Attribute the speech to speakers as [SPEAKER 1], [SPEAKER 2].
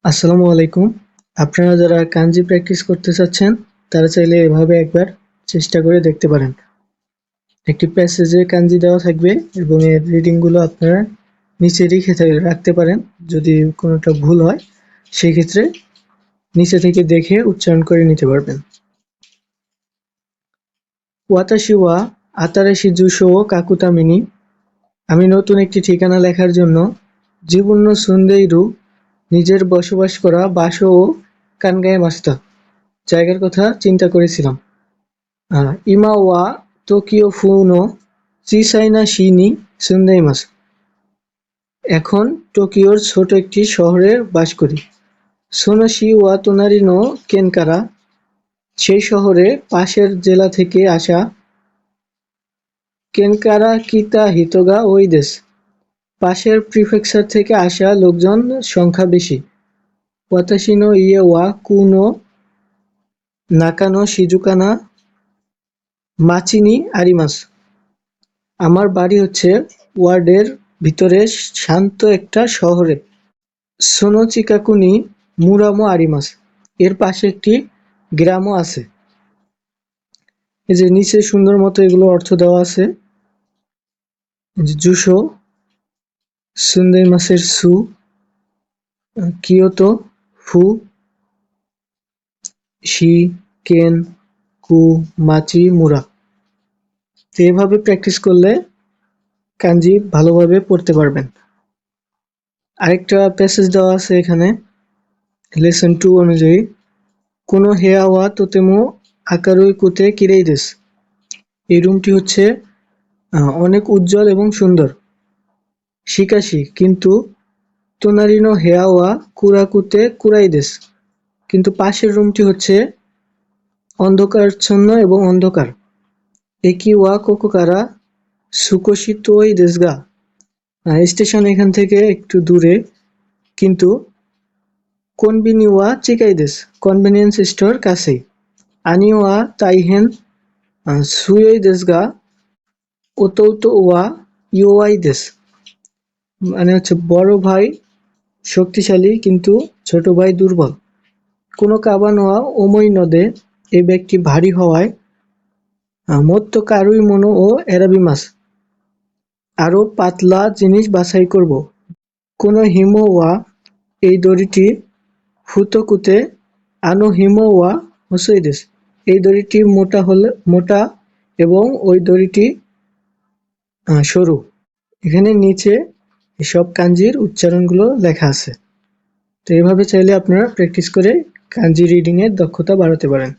[SPEAKER 1] আসসালামু আলাইকুম। আপনারা যারা কাঞ্জি প্র্যাকটিস করতে চাচ্ছেন তারা চাইলে এভাবে একবার চেষ্টা করে দেখতে পারেন। একটি প্যাসেজে কাঞ্জি দেওয়া থাকবে এবং এর রিডিং গুলো আপনারা নিচে রাখতে পারেন। যদি কোনোটা ভুল হয় সেই ক্ষেত্রে নিচে থেকে দেখে উচ্চারণ করে নিতে পারবেন। ওয়াতাশি ওয়া আতারাশি জুশো কাকুতামিনি। আমি নতুন একটি ঠিকানা লেখার জন্য জীবন্য সুন্দেইরু নিজের বসবাস করা বাসো ও কানগায়ে মাস্তা জায়গার কথা চিন্তা করেছিলাম। ইমা ওয়া টোকিও ফুনো চিসাইনা শি নি সুন্দেইমাসু। এখন টোকিওর ছোট একটি শহরে বাস করি। সোনোশি ওয়া তোনারি নো কেনকারা, সেই শহরে পাশের জেলা থেকে আসা। কেনকারা কিতা হিতোগা ওই দেশ, পাশের প্রিফেকচার থেকে আসা লোকজন সংখ্যা বেশি। ওয়াতাশি নো ইয়ে ওয়া কুনো নাকানো শিজুকানা মাচি নি আরিমাসু। আমার বাড়ি হচ্ছে ওয়ার্ডের ভিতরে শান্ত একটা শহরে। সোনো চিকাকু নি মুরামো আরিমাসু। এর পাশে একটি গ্রামও আছে। এই যে নিচে সুন্দর মতো এগুলো অর্থ দেওয়া আছে। জুশো সুন্দেইমাসের সু, কিয়োতো ফু, শি, কেন, কু, মাচি, মুরা। তো এভাবে প্র্যাকটিস করলে কাঞ্জি ভালোভাবে পড়তে পারবেন। আরেকটা প্যাসেজ দেওয়া আছে এখানে লেসন 2 অনুযায়ী। কোনো হেয়া ওয়া তোতেমো আকারুই কুতে কিরেই দেশু। এই রুমটি হচ্ছে অনেক উজ্জ্বল এবং সুন্দর। শিকাশি কিন্তু তোনারি নো হেয়া ওয়া কুরাকুতে কুরাই দেশু। কিন্তু পাশের রুমটি হচ্ছে অন্ধকারাচ্ছন্ন এবং অন্ধকার। একি ওয়া কোকোকারা সুকোশি তোই দেশু গা। স্টেশন এখান থেকে একটু দূরে, কিন্তু কোনবিনি ওয়া চিকাই দেশু। কনভেনিয়েন্স স্টোর কাছেই। আনি ওয়া তাইহেন সুয়োই দেশু গা ওতৌতো ওয়া ইয়োয়াই দেশু। মানে হচ্ছে বড় ভাই শক্তিশালী কিন্তু ছোট ভাই দুর্বল। কোনো কাবান ওয়া ওমই নদে, এই ব্যক্তি ভারী হওয়ায়। মোত্তো কারুই মনো ও এরাবিমাস, আরো পাতলা জিনিস বাছাই করব। কোনো হিমো ওয়া, এই দড়িটি ফুতোকুতে আনো হিমো ওয়া হোসোই দেশু। এই দড়িটি মোটা এবং ওই দড়িটি সরু। এখানে নিচে সব কাঞ্জির উচ্চারণগুলো লেখা আছে। তো এইভাবে চাইলে আপনারা প্র্যাকটিস করে কাঞ্জি রিডিং এর দক্ষতা বাড়াতে পারেন।